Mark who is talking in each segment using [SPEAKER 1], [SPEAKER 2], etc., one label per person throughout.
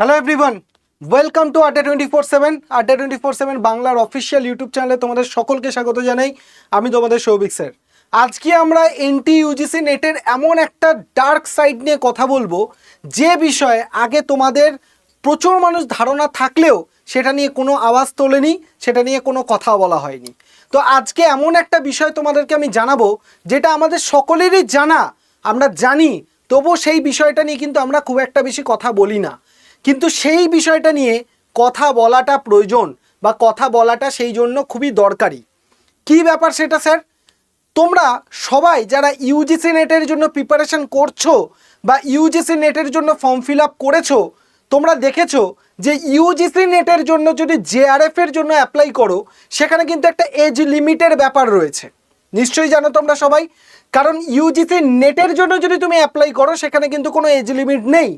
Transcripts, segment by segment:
[SPEAKER 1] Hello everyone, welcome to আড্ডা 24/7। আড্ডা 24/7 বাংলার অফিসিয়াল ইউটিউব চ্যানেলে তোমাদের সকলকে স্বাগত জানাই। আমি তোমাদের সৌভিক স্যার। আজকে আমরা এনটি ইউজিসি নেটের এমন একটা ডার্ক সাইড নিয়ে কথা বলবো যে বিষয়ে আগে তোমাদের প্রচুর মানুষ ধারণা থাকলেও সেটা নিয়ে কোনো আওয়াজ তোলেনি, সেটা নিয়ে কোনো কথা বলা হয়নি। তো আজকে এমন একটা বিষয় তোমাদেরকে আমি জানাবো যেটা আমাদের সকলেরই জানা, আমরা জানি, তবুও সেই বিষয়টা নিয়ে কিন্তু আমরা খুব একটা বেশি কথা বলি না। কিন্তু সেই বিষয়টা নিয়ে কথা বলাটা প্রয়োজন বা কথা বলাটা সেই জন্য খুবই দরকারি। কি ব্যাপার সেটা স্যার? তোমরা সবাই যারা ইউজিসি নেটের জন্য প্রিপারেশন করছো বা ইউজিসি নেটের জন্য ফর্ম ফিল আপ করেছো, তোমরা দেখেছো যে ইউজিসি নেটের জন্য যদি জেআরএফ এর জন্য অ্যাপ্লাই করো সেখানে কিন্তু একটা এজ লিমিটের ব্যাপার রয়েছে। নিশ্চয়ই জানো তোমরা সবাই, কারণ ইউজিসি নেটের জন্য যদি তুমি অ্যাপ্লাই করো সেখানে কিন্তু কোনো এজ লিমিট নেই।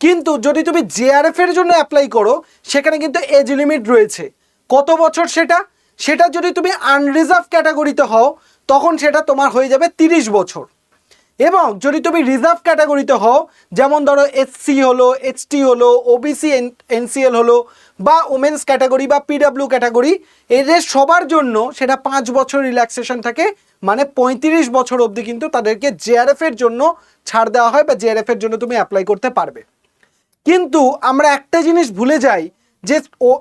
[SPEAKER 1] কিন্তু যদি তুমি জেআরএফ এর জন্য অ্যাপ্লাই করো সেখানে কিন্তু এজ লিমিট রয়েছে। কত বছর সেটা? সেটা যদি তুমি আনরিজার্ভ ক্যাটাগরিতে হও তখন সেটা তোমার হয়ে যাবে 30 বছর। এবং যদি তুমি রিজার্ভ ক্যাটাগরিতে হও, যেমন ধরো এসসি হলো, এইচটি হলো, ওবিসি এনসিএল হলো, বা ওমেন্স ক্যাটাগরি বা পিডাব্লিউ ক্যাটাগরি, এদের সবার জন্য সেটা 5 বছর রিল্যাক্সেশন থাকে। মানে 35 বছর অবধি কিন্তু তাদেরকে জেআরএফ এর জন্য ছাড় দেওয়া হয় বা জেআরএফ এর জন্য তুমি অ্যাপ্লাই করতে পারবে। কিন্তু আমরা একটা জিনিস ভুলে যাই যে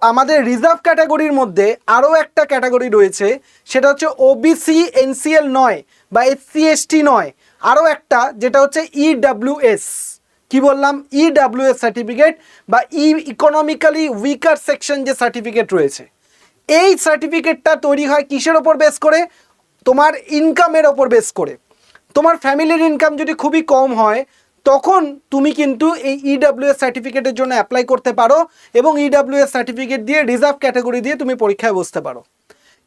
[SPEAKER 1] আমাদের রিজার্ভ ক্যাটাগরির মধ্যে আরও একটা ক্যাটাগরি রয়েছে, সেটা হচ্ছে ওবিসি এনসিএল নয় বা এসসি এসটি নয়, আরও একটা যেটা হচ্ছে ইডাব্লিউএস। কি বললাম? ইডাব্লিউএস সার্টিফিকেট বা ইকোনমিক্যালি উইকার সেকশন যে সার্টিফিকেট রয়েছে, এই সার্টিফিকেটটা তৈরি হয় কিসের ওপর বেস করে? তোমার ইনকামের ওপর বেস করে। তোমার ফ্যামিলির ইনকাম যদি খুবই কম হয় তখন তুমি কিন্তু এই ইডাব্লিউএস সার্টিফিকেটের জন্য অ্যাপ্লাই করতে পারো এবং ইডাব্লিউএস সার্টিফিকেট দিয়ে রিজার্ভ ক্যাটাগরি দিয়ে তুমি পরীক্ষায় বসতে পারো।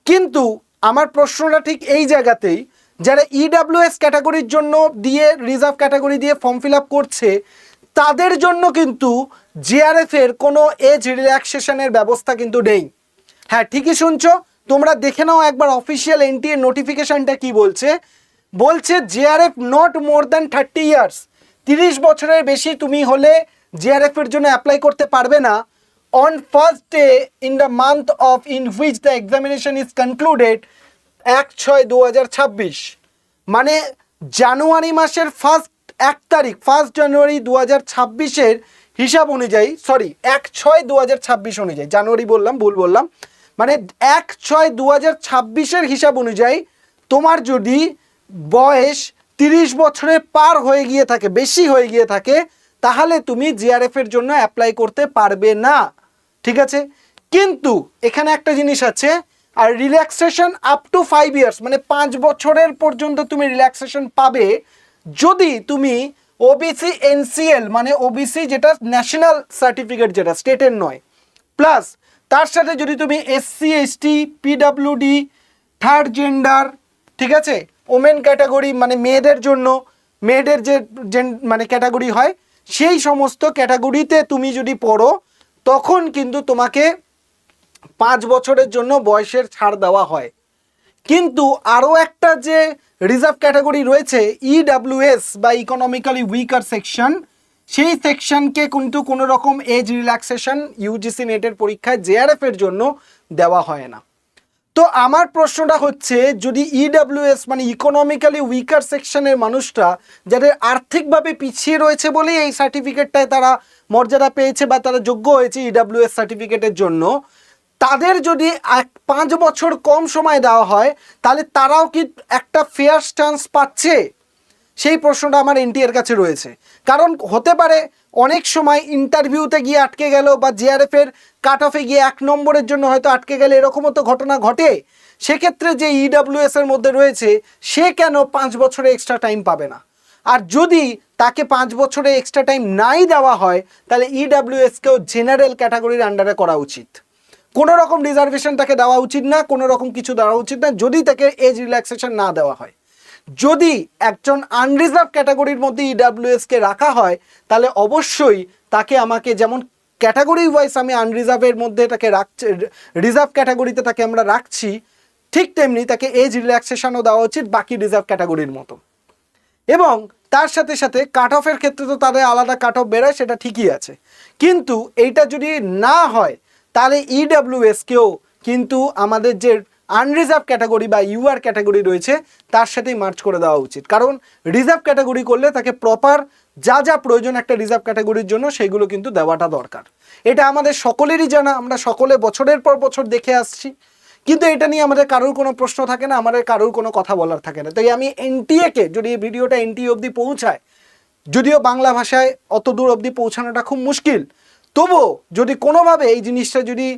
[SPEAKER 1] কিন্তু আমার প্রশ্নটা ঠিক এই জায়গাতেই, যারা ইডাব্লিউএস ক্যাটাগরির জন্য দিয়ে রিজার্ভ ক্যাটাগরি দিয়ে ফর্ম ফিল আপ করছে তাদের জন্য কিন্তু জেআরএফ এর কোনো এজ রিল্যাক্সেশনের ব্যবস্থা কিন্তু নেই। হ্যাঁ, ঠিকই শুনছো, তোমরা দেখে নাও একবার অফিসিয়াল এনটিএ নোটিফিকেশনটা কি বলছে। বলছে JRF not more than 30 years, 30 বছরের বেশি তুমি হলে জেআরএফ এর জন্য অ্যাপ্লাই করতে পারবে না। On first day in the month of in which the examination is concluded 1/6/2026, মানে জানুয়ারি মাসের 1 তারিখ, 1 জানুয়ারি 2026-এর হিসাব অনুযায়ী, সরি 1/6/2026 অনুযায়ী, জানুয়ারি বললাম, ভুল বললাম, মানে 1/6/2026-এর হিসাব অনুযায়ী তোমার যদি বয়স 30 বছরের পার হয়ে গিয়ে থাকে, বেশি হয়ে গিয়ে থাকে, তাহলে তুমি জিআরএফ এর জন্য অ্যাপ্লাই করতে পারবে না। ঠিক আছে? কিন্তু এখানে একটা জিনিস আছে, আর রিল্যাক্সেশন আপ টু 5 ইয়ার্স, মানে 5 বছরের পর্যন্ত তুমি রিল্যাক্সেশন পাবে যদি তুমি ওবিসি এনসিএল, মানে ওবিসি যেটা ন্যাশনাল সার্টিফিকেট, যেটা স্টেটের নয়, প্লাস তার সাথে যদি তুমি SC ST PWD third gender, ঠিক আছে, ওমেন ক্যাটাগরি, মানে মেয়েদের জন্য, মেয়েদের যে মানে ক্যাটাগরি হয়, সেই সমস্ত ক্যাটাগরিতে তুমি যদি পড়ো তখন কিন্তু তোমাকে 5 বছরের জন্য বয়সের ছাড় দেওয়া হয়। কিন্তু আরও একটা যে রিজার্ভ ক্যাটাগরি রয়েছে ইডাব্লিউএস বা ইকোনমিক্যালি উইকার সেকশন, সেই সেকশনকে কিন্তু কোনো রকম এজ রিল্যাক্সেশন ইউজিসি নেটের পরীক্ষায় জেআরএফ এর জন্য দেওয়া হয় না। তো আমার প্রশ্নটা হচ্ছে, যদি ইডাব্লিউএস মানে ইকোনমিক্যালি উইকার সেকশনের মানুষরা, যাদের আর্থিকভাবে পিছিয়ে রয়েছে বলেই এই সার্টিফিকেটটায় তারা মর্যাদা পেয়েছে বা তারা যোগ্য হয়েছে ইডাব্লিউএস সার্টিফিকেটের জন্য, তাদের যদি 5 বছর কম সময় দেওয়া হয় তাহলে তারাও কি একটা ফেয়ার চান্স পাচ্ছে? সেই প্রশ্নটা আমার এনটিএর কাছে রয়েছে। কারণ হতে পারে অনেক সময় ইন্টারভিউতে গিয়ে আটকে গেল বা জেআরএফ এর কাট অফে গিয়ে 1 নম্বরের জন্য হয়তো আটকে গেলে, এরকমও তো ঘটনা ঘটে। সেক্ষেত্রে যে ইডাব্লিউএস এর মধ্যে রয়েছে সে কেন 5 বছরে এক্সট্রা টাইম পাবে না? আর যদি তাকে 5 বছরে এক্সট্রা টাইম নাই দেওয়া হয় তাহলে ইডাব্লিউএসকেও জেনারেল ক্যাটাগরির আন্ডারে করা উচিত। কোনো রকম রিজার্ভেশন তাকে দেওয়া উচিত না, কোনো রকম কিছু দেওয়া উচিত না যদি তাকে এজ রিল্যাক্সেশন না দেওয়া হয়। যদি একজন আনরিজার্ভ ক্যাটাগরির মধ্যে ইডাব্লিউএসকে রাখা হয় তাহলে অবশ্যই তাকে আমাকে, যেমন ক্যাটাগরি ওয়াইজ আমি আনরিজার্ভের মধ্যে তাকে রাখছি, রিজার্ভ ক্যাটাগরিতে তাকে আমরা রাখছি, ঠিক তেমনি তাকে এজ রিল্যাক্সেশনও দেওয়া উচিত বাকি রিজার্ভ ক্যাটাগরির মতো। এবং তার সাথে সাথে কাট অফের ক্ষেত্রে তো তাদের আলাদা কাট অফ বেরোয়, সেটা ঠিকই আছে, কিন্তু এইটা যদি না হয় তাহলে ইডাব্লিউএসকেও কিন্তু আমাদের যে আনরিজার্ভ ক্যাটাগরি বা ইউআর ক্যাটাগরি রয়েছে তার সাথেই মার্চ করে দেওয়া উচিত। কারণ রিজার্ভ ক্যাটাগরি করলে তাকে প্রপার যা যা প্রয়োজন একটা রিজার্ভ ক্যাটাগরির জন্য সেইগুলো কিন্তু দেওয়াটা দরকার। এটা আমাদের সকলেরই জানা, আমরা সকলে বছরের পর বছর দেখে আসছি, কিন্তু এটা নিয়ে আমাদের কারোর কোনো প্রশ্ন থাকে না, আমাদের কারোর কোনো কথা বলার থাকে না। তাই আমি এনটিএকে, যদি এই ভিডিওটা এনটিএ অবধি পৌঁছায়, যদিও বাংলা ভাষায় অত দূর অবধি পৌঁছানোটা খুব মুশকিল, তবুও যদি কোনোভাবে এই জিনিসটা যদি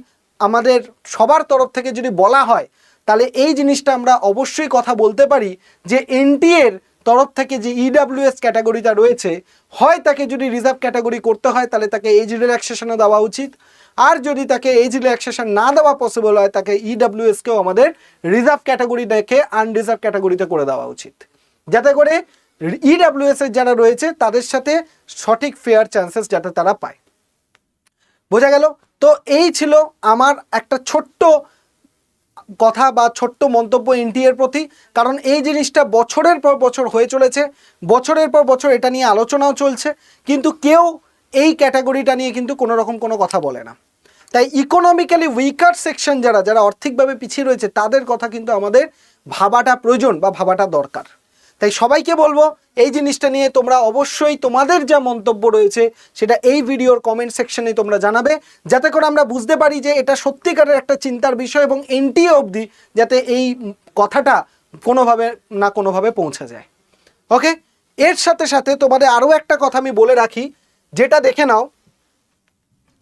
[SPEAKER 1] আমাদের সবার তরফ থেকে যদি বলা হয়, তাহলে এই জিনিসটা আমরা অবশ্যই কথা বলতে পারি যে এনটিএর তরফ থেকে যে ইডাব্লিউএস ক্যাটাগরিটা রয়েছে, হয় তাকে যদি রিজার্ভ ক্যাটাগরি করতে হয় তাহলে তাকে এজ রিল্যাক্সেশনও দেওয়া উচিত, আর যদি তাকে এজ রিল্যাক্সেশন না দেওয়া পসিবল হয় তাকে ইডাব্লিউএসকেও আমাদের রিজার্ভ ক্যাটাগরি দেখে আনরিজার্ভ ক্যাটাগরিতে করে দেওয়া উচিত, যাতে করে ইডাব্লিউএস এর যারা রয়েছে তাদের সাথে সঠিক ফেয়ার চান্সেস যাতে তারা পায়। বোঝা গেল? তো এই ছিল আমার একটা ছোট্ট কথা বা ছোট্ট মন্তব্য এনটিএর প্রতি, কারণ এই জিনিসটা বছরের পর বছর হয়ে চলেছে, বছরের পর বছর এটা নিয়ে আলোচনাও চলছে, কিন্তু কেউ এই ক্যাটাগরিটা নিয়ে কিন্তু কোনো রকম কোনো কথা বলে না। তাই ইকোনমিক্যালি উইকার সেকশন যারা যারা আর্থিকভাবে পিছিয়ে রয়েছে তাদের কথা কিন্তু আমাদের ভাবাটা প্রয়োজন বা ভাবাটা দরকার। তাই সবাইকে বলবো এই জিনিসটা নিয়ে তোমরা অবশ্যই তোমাদের যা মন্তব্য রয়েছে সেটা এই ভিডিওর কমেন্ট সেকশনে তোমরা জানাবে, যাতে করে আমরা বুঝতে পারি যে এটা সত্যিকারের একটা চিন্তার বিষয় এবং এনটিএ অবধি যাতে এই কথাটা কোনোভাবে না কোনোভাবে পৌঁছে যায়। ওকে, এর সাথে সাথে তোমাদের আরও একটা কথা আমি বলে রাখি, যেটা দেখে নাও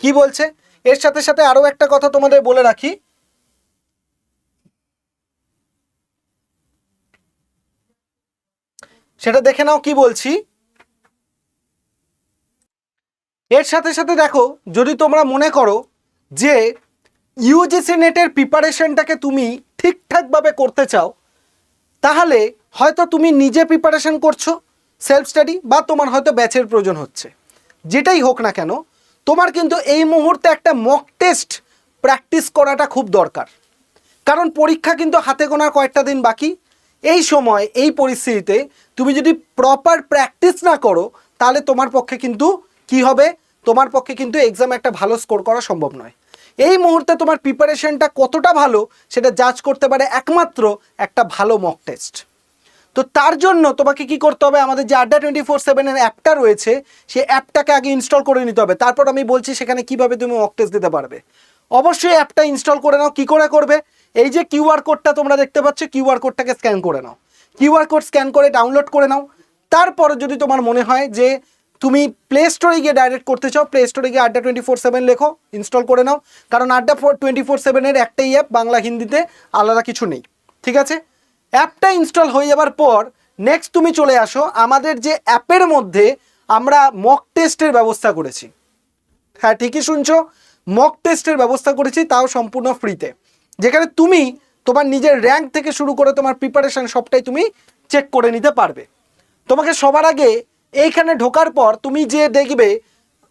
[SPEAKER 1] কি বলছে। এর সাথে সাথে আরও একটা কথা তোমাদের বলে রাখি, সেটা দেখে নাও কি বলছি। এর সাথে সাথে দেখো, যদি তোমরা মনে করো যে ইউজিসি নেটের প্রিপারেশনটাকে তুমি ঠিকঠাকভাবে করতে চাও, তাহলে হয়তো তুমি নিজে প্রিপারেশন করছো সেলফ স্টাডি, বা তোমার হয়তো ব্যাচের প্রয়োজন হচ্ছে, যেটাই হোক না কেন তোমার কিন্তু এই মুহূর্তে একটা মক টেস্ট প্র্যাকটিস করাটা খুব দরকার। কারণ পরীক্ষা কিন্তু হাতে গোনার কয়েকটা দিন বাকি। এই সময় এই পরিস্থিতিতে তুমি যদি প্রপার প্র্যাকটিস না করো তাহলে তোমার পক্ষে কিন্তু কি হবে, তোমার পক্ষে কিন্তু এক্সামে একটা ভালো স্কোর করা সম্ভব নয়। এই মুহূর্তে তোমার প্রিপারেশনটা কতটা ভালো সেটা জাজ করতে পারে একমাত্র একটা ভালো মক টেস্ট। তো তার জন্য তোমাকে কি করতে হবে, আমাদের যে আড্ডা 24/7 অ্যাপটা রয়েছে সেই অ্যাপটাকে আগে ইনস্টল করে নিতে হবে, তারপর আমি বলছি সেখানে কিভাবে তুমি মক টেস্ট দিতে পারবে। অবশ্যই অ্যাপটা ইনস্টল করে নাও। কি করে করবে, এই যে কিউআর কোডটা তোমরা দেখতে পাচ্ছ, কিউআর কোডটাকে স্ক্যান করে নাও, কিউআর কোড স্ক্যান করে ডাউনলোড করে নাও। তারপর যদি তোমার মনে হয় যে তুমি প্লে স্টোরে গিয়ে ডাইরেক্ট করতে চাও, প্লে স্টোরে গিয়ে আড্ডা 24/7 লেখো, ইনস্টল করে নাও। কারণ আড্ডা 24/7 একটাই অ্যাপ, বাংলা হিন্দিতে আলাদা কিছু নেই, ঠিক আছে? অ্যাপটা ইনস্টল হয়ে যাবার পর নেক্সট তুমি চলে আসো আমাদের যে অ্যাপের মধ্যে আমরা মক টেস্টের ব্যবস্থা করেছি। হ্যাঁ, ঠিকই শুনছো, মক টেস্টের ব্যবস্থা করেছি, তাও সম্পূর্ণ ফ্রিতে, যেখানে তুমি তোমার নিজের র্যাঙ্ক থেকে শুরু করে তোমার প্রিপারেশন সবটাই তুমি চেক করে নিতে পারবে। তোমাকে সবার আগে এইখানে ঢোকার পর তুমি যে দেখবে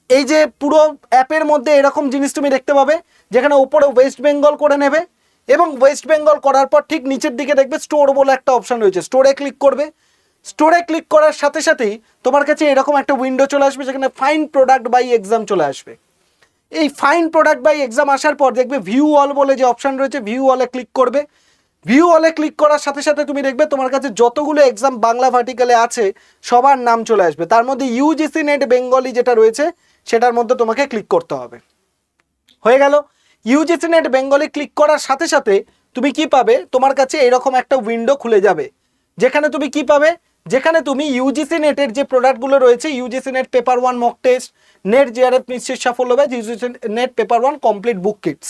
[SPEAKER 1] এই যে পুরো অ্যাপের মধ্যে এরকম জিনিস তুমি দেখতে পাবে, যেখানে উপরে ওয়েস্ট বেঙ্গল করে নেবে এবং ওয়েস্ট বেঙ্গল করার পর ঠিক নিচের দিকে দেখবে স্টোর বলে একটা অপশান রয়েছে, স্টোরে ক্লিক করবে। স্টোরে ক্লিক করার সাথে সাথেই তোমার কাছে এরকম একটা উইন্ডো চলে আসবে, যেখানে ফাইন প্রোডাক্ট বাই এক্সাম চলে আসবে। এই ফাইন প্রোডাক্ট বাই এক্সাম আসার পর দেখবে ভিউ অল বলে যে অপশান রয়েছে, ভিউ অলে ক্লিক করবে। ভিউ অলে ক্লিক করার সাথে সাথে তুমি দেখবে তোমার কাছে যতগুলো এক্সাম বাংলা ভার্টিক্যালে আছে সবার নাম চলে আসবে। তার মধ্যে ইউজিসি নেট বেঙ্গলি যেটা রয়েছে সেটার মধ্যে তোমাকে ক্লিক করতে হবে। হয়ে গেল, ইউজিসি নেট বেঙ্গলি ক্লিক করার সাথে সাথে তুমি কি পাবে, তোমার কাছে এরকম একটা উইন্ডো খুলে যাবে, যেখানে তুমি কি পাবে, যেখানে তুমি ইউজিসি নেটের যে প্রোডাক্টগুলো রয়েছে, UGC NET paper 1 mock test, NET JRF নিশ্চিত সাফল্য ব্যাচ, UGC NET paper 1 complete book kits,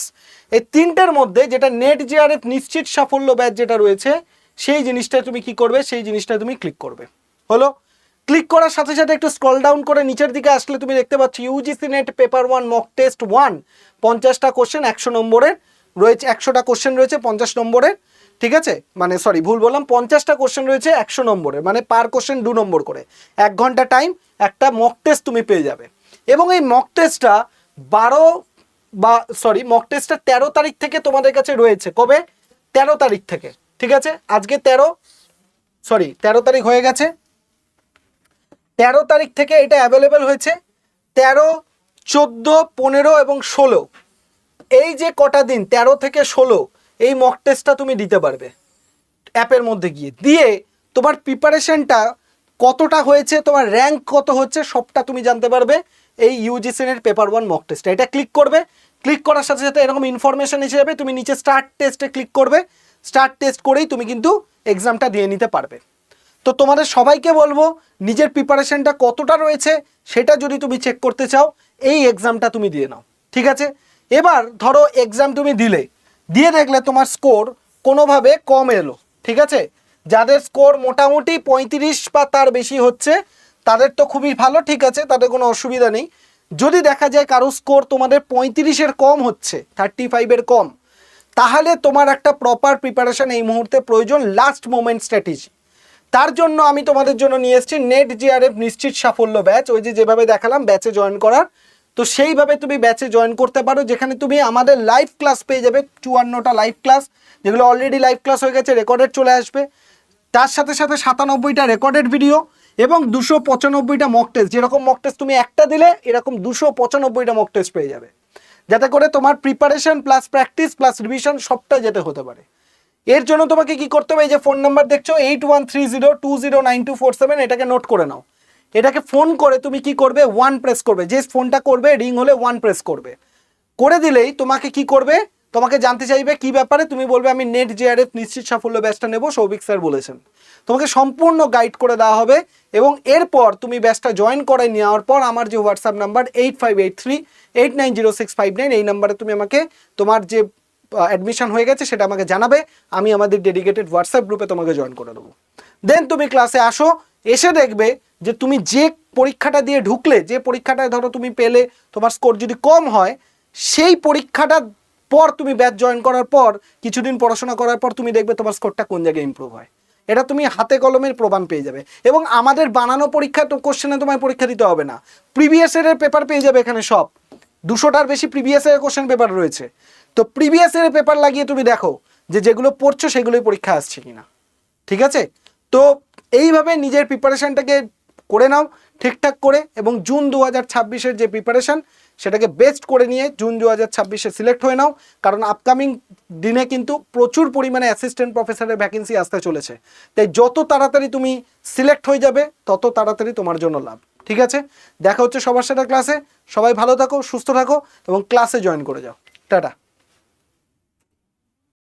[SPEAKER 1] এই তিনটের মধ্যে যেটা নেট জিআরএফ নিশ্চিত সাফল্য ব্যাচ যেটা রয়েছে সেই জিনিসটা তুমি কি করবে, সেই জিনিসটা তুমি ক্লিক করবে। হলো, ক্লিক করার সাথে সাথে একটু স্ক্রল ডাউন করে নিচের দিকে আসলে তুমি দেখতে পাচ্ছ UGC NET paper 1 mock test 1, 50টা কোশ্চেন 100 নম্বরের রয়েছে, 100টা কোশ্চেন রয়েছে 50 নম্বরের, ঠিক আছে? মানে সরি, ভুল বললাম, 50টা কোশ্চেন রয়েছে 100 নম্বরের, মানে পার কোশ্চেন 2 নম্বর করে, 1 ঘন্টা টাইম, একটা মক টেস্ট তুমি পেয়ে যাবে। এবং এই মক টেস্টটা 13 তারিখ থেকে তোমাদের কাছে রয়েছে। কবে? 13 তারিখ থেকে, ঠিক আছে? আজকে 13 তারিখ হয়ে গেছে, 13 তারিখ থেকে এটা অ্যাভেলেবেল হয়েছে। 13, 14, 15 এবং 16, এই যে কটা দিন 13 থেকে 16 এই মক টেস্টটা তুমি দিতে পারবে অ্যাপের মধ্যে গিয়ে। দিয়ে তোমার প্রিপারেশনটা কতটা হয়েছে, তোমার র্যাঙ্ক কত হচ্ছে, সবটা তুমি জানতে পারবে এই ইউজিসির পেপার 1 মক টেস্টে। এটা ক্লিক করবে, ক্লিক করার সাথে সাথে এরকম ইনফরমেশন এসে যাবে, তুমি নিচে স্টার্ট টেস্টে ক্লিক করবে, স্টার্ট টেস্ট করেই তুমি কিন্তু এক্সামটা দিয়ে নিতে পারবে। তো তোমাদের সবাইকে বলবো নিজের প্রিপারেশনটা কতটা রয়েছে সেটা যদি তুমি চেক করতে চাও এই এক্সামটা তুমি দিয়ে নাও, ঠিক আছে? এবার ধরো এক্সাম তুমি দিয়ে দেখলে তোমার স্কোর কোনোভাবে কম এলো, ঠিক আছে? যাদের স্কোর মোটামুটি 35 বা তার বেশি হচ্ছে তাদের তো খুবই ভালো, ঠিক আছে, তাদের কোনো অসুবিধা নেই। যদি দেখা যায় কারো স্কোর তোমাদের 35-এর কম হচ্ছে, 35-এর কম, তাহলে তোমার একটা প্রপার প্রিপারেশন এই মুহূর্তে প্রয়োজন, লাস্ট মোমেন্ট স্ট্র্যাটেজি। তার জন্য আমি তোমাদের জন্য নিয়ে এসেছি নেট জিআরএফ নিশ্চিত সাফল্য ব্যাচ। ওই যেভাবে দেখালাম ব্যাচে জয়েন করার, তো সেইভাবে তুমি ব্যাচে জয়েন করতে পারো, যেখানে তুমি আমাদের লাইভ ক্লাস পেয়ে যাবে 54টা লাইভ ক্লাস, যেগুলো অলরেডি লাইভ ক্লাস হয়ে গেছে, রেকর্ডেড চলে আসবে। তার সাথে সাথে 97টা রেকর্ডেড ভিডিও এবং 295টা মক টেস্ট। যেরকম মক টেস্ট তুমি একটা দিলে এরকম 295টা মক টেস্ট পেয়ে যাবে, যাতে করে তোমার preparation plus practice plus revision সবটা যেতে হতে পারে। এর জন্য তোমাকে কি করতে হবে, এই যে ফোন নাম্বার দেখছো 8130209247, এটাকে নোট করে নাও। এটাকে ফোন করে তুমি কি করবে, 1 প্রেস করবে, যে ফোনটা করবে রিং হলে 1 প্রেস করবে। করে দিলেই তোমাকে কি করবে, তোমাকে জানতে চাইবে কি ব্যাপারে, তুমি বলবে আমি নেট জিআরএফ নিশ্চিত সাফল্য ব্যাচটা নেব, সৌভিক স্যার বলেছেন। তোমাকে সম্পূর্ণ গাইড করে দেওয়া হবে এবং এরপর তুমি ব্যাচটা জয়েন করে নেওয়ার পর আমার যে হোয়াটসঅ্যাপ নাম্বার 8583890659, এই নাম্বারে তুমি আমাকে তোমার যে অ্যাডমিশন হয়ে গেছে সেটা আমাকে জানাবে, আমি আমাদের ডেডিকেটেড হোয়াটসঅ্যাপ গ্রুপে তোমাকে জয়েন করে দেবো। দেন তুমি ক্লাসে আসো, এসে দেখবে যে তুমি যে পরীক্ষাটা দিয়ে ঢুকলে, যে পরীক্ষাটায় ধরো তুমি পেলে, তোমার স্কোর যদি কম হয়, সেই পরীক্ষাটা পর তুমি ব্যাচ জয়েন করার পর কিছুদিন পড়াশোনা করার পর তুমি দেখবে তোমার স্কোরটা কোন জায়গায় ইমপ্রুভ হয়। এটা তুমি হাতে কলমের প্রমাণ পেয়ে যাবে। এবং আমাদের বানানো পরীক্ষা তো কোশ্চেনে তোমায় পরীক্ষা দিতে হবে না, প্রিভিয়াস ইয়ারের পেপার পেয়ে যাবে এখানে, সব 200টার বেশি প্রিভিয়াস ইয়ারের কোশ্চেন পেপার রয়েছে। তো প্রিভিয়াস ইয়ারের পেপার লাগিয়ে তুমি দেখো যে যেগুলো পড়ছো সেগুলোই পরীক্ষা আসছে কিনা, ঠিক আছে? তো এইভাবে নিজের প্রিপারেশনটাকে করে নাও ঠিকঠাক করে, এবং জুন 2026-এর যে প্রিপারেশন সেটাকে বেস্ট করে নিয়ে জুন 2026-এ সিলেক্ট হয়ে নাও, কারণ আপকামিং দিনে কিন্তু প্রচুর পরিমাণে অ্যাসিস্ট্যান্ট প্রফেসরের ভ্যাকেন্সি আসতে চলেছে। তাই যত তাড়াতাড়ি তুমি সিলেক্ট হয়ে যাবে তত তাড়াতাড়ি তোমার জন্য লাভ, ঠিক আছে? দেখা হচ্ছে সবার সাথে ক্লাসে। সবাই ভালো থাকো, সুস্থ থাকো এবং ক্লাসে জয়েন করে যাও। টাটা।